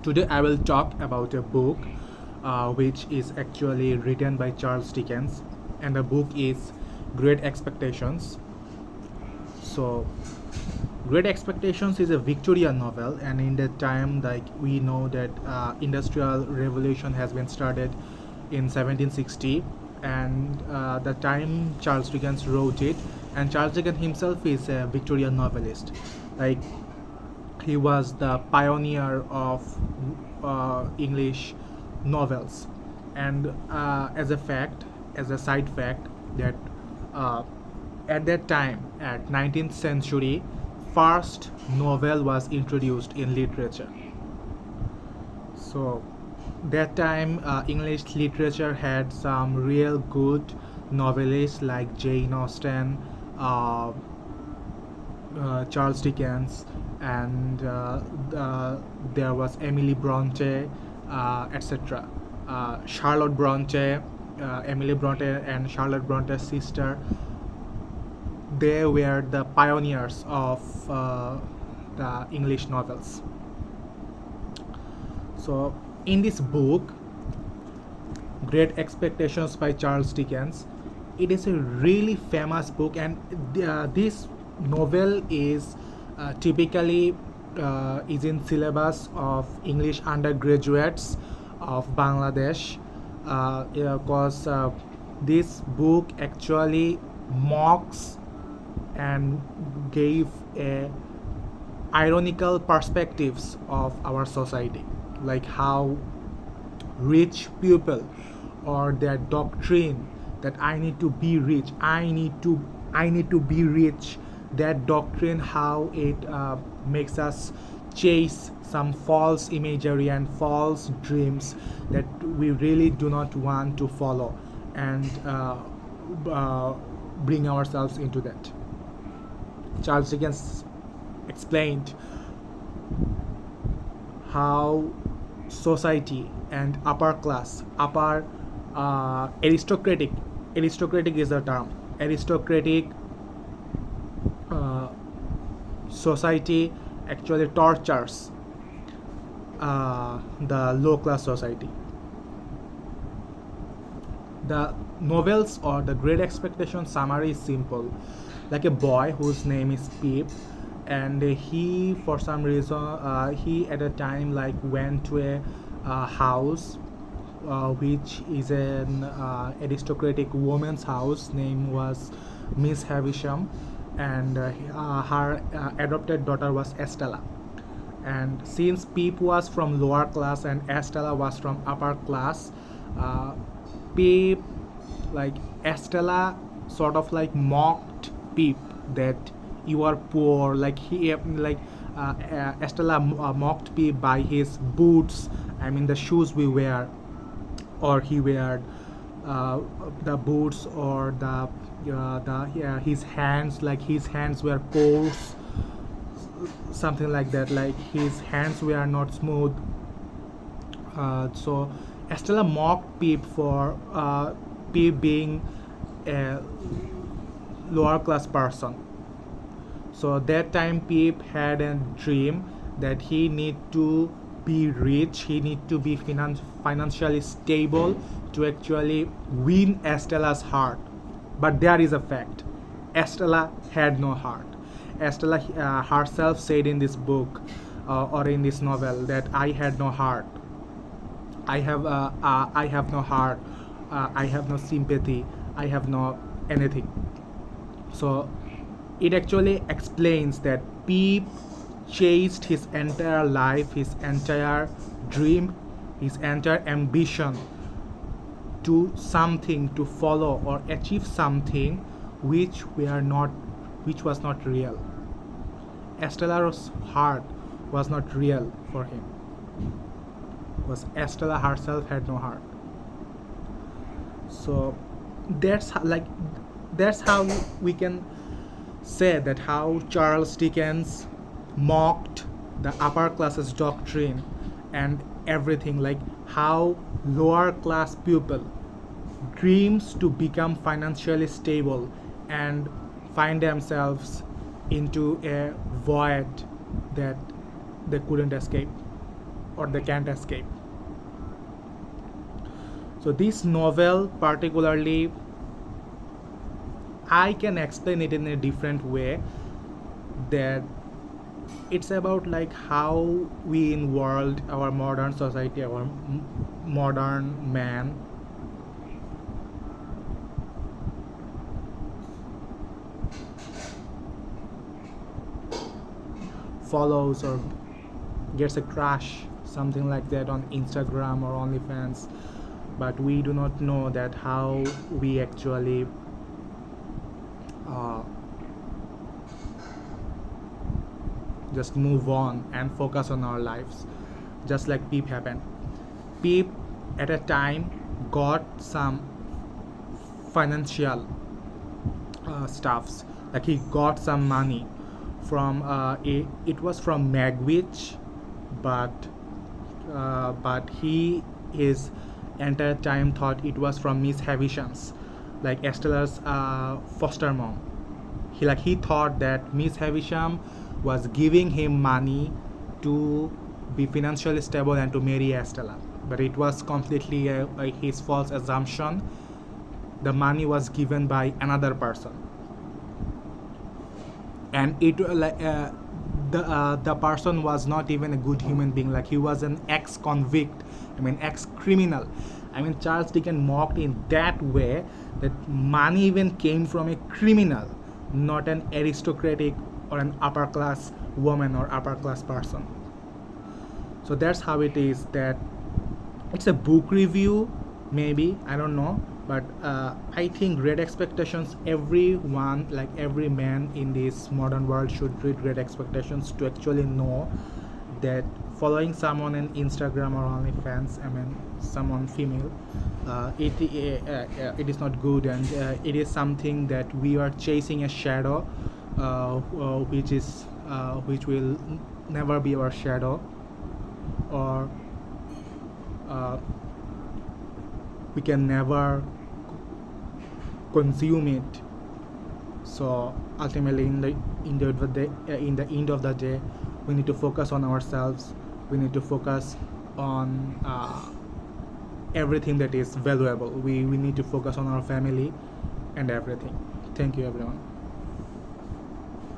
Today I will talk about a book which is actually written by Charles Dickens, and the book is Great Expectations. So, Great Expectations is a Victorian novel, and in that time, like we know that industrial revolution has been started in 1760, and the time Charles Dickens wrote it, and Charles Dickens himself is a Victorian novelist. Like he was the pioneer of English novels, and as a side fact, that uh, at that time, at 19th century, first novel was introduced in literature. So that time, English literature had some real good novelists like Jane Austen, uh, Charles Dickens, and there was Emily Bronte, etc. Charlotte Bronte, Emily Bronte, and Charlotte Bronte's sister. They were the pioneers of the English novels. So, in this book, Great Expectations by Charles Dickens, it is a really famous book, and this novel is typically is in syllabus of English undergraduates of Bangladesh, because this book actually mocks and gave a ironical perspectives of our society, like how rich people or their doctrine that I need to be rich, I need to be rich, that doctrine, how it makes us chase some false imagery and false dreams that we really do not want to follow, and bring ourselves into that. Charles Dickens explained how society and upper aristocratic is the term, aristocratic uh, society actually tortures the low class society. The novels or the Great Expectation summary is simple. Like a boy whose name is Pip, and he, for some reason, he at a time like went to a house which is an aristocratic woman's house. Name was Miss Havisham, and her adopted daughter was Estella. And since Pip was from lower class and Estella was from upper class, uh, Pip, like Estella, sort of like mocked Pip that you are poor. Like Estella mocked Pip by his boots. I mean the shoes we wear, or he wear the boots, or the yeah, his hands, like his hands were coarse, something like that, like his hands were not smooth. So Estella mocked Pip for Pip being a lower class person. So that time Pip had a dream that he need to be rich, he need to be financially stable to actually win Estella's heart. But there is a fact: Estella had no heart. Estella herself said in this book, or in this novel, that I had no heart. I have no heart. I have no sympathy. I have no anything. So it actually explains that Pip chased his entire life, his entire dream, his entire ambition to something, to follow or achieve something which was not real. Estella's heart was not real for him. Was Estella herself had no heart. So that's how we can say that how Charles Dickens mocked the upper classes doctrine and everything, like how lower class people dreams to become financially stable and find themselves into a void that they couldn't escape or they can't escape. So this novel particularly, I can explain it in a different way, that it's about like how we in world, our modern society, our modern man follows or gets a crush, something like that, on Instagram or OnlyFans, but we do not know that how we actually uh, just move on and focus on our lives, just like Peep happened. Peep at a time got some financial stuffs, like he got some money from it was from Magwitch, but he his entire time thought it was from Miss Havisham's, like Estella's foster mom. He thought that Miss Havisham was giving him money to be financially stable and to marry Estella, but it was completely his false assumption. The money was given by another person, and it the person was not even a good human being. Like, he was an ex-convict, ex-criminal. Charles Dickens mocked in that way that money even came from a criminal, not an aristocratic or an upper class woman or upper class person. So that's how it is. That it's a book review, maybe, I don't know, but I think Great Expectations, everyone, like every man in this modern world, should read Great Expectations to actually know that following someone on Instagram or OnlyFans, someone female, it is not good, and it is something that we are chasing a shadow, which will never be our shadow, or we can never consume it. So ultimately, in the end of the day, we need to focus on ourselves. We need to focus on everything that is valuable. We need to focus on our family and everything. Thank you, everyone.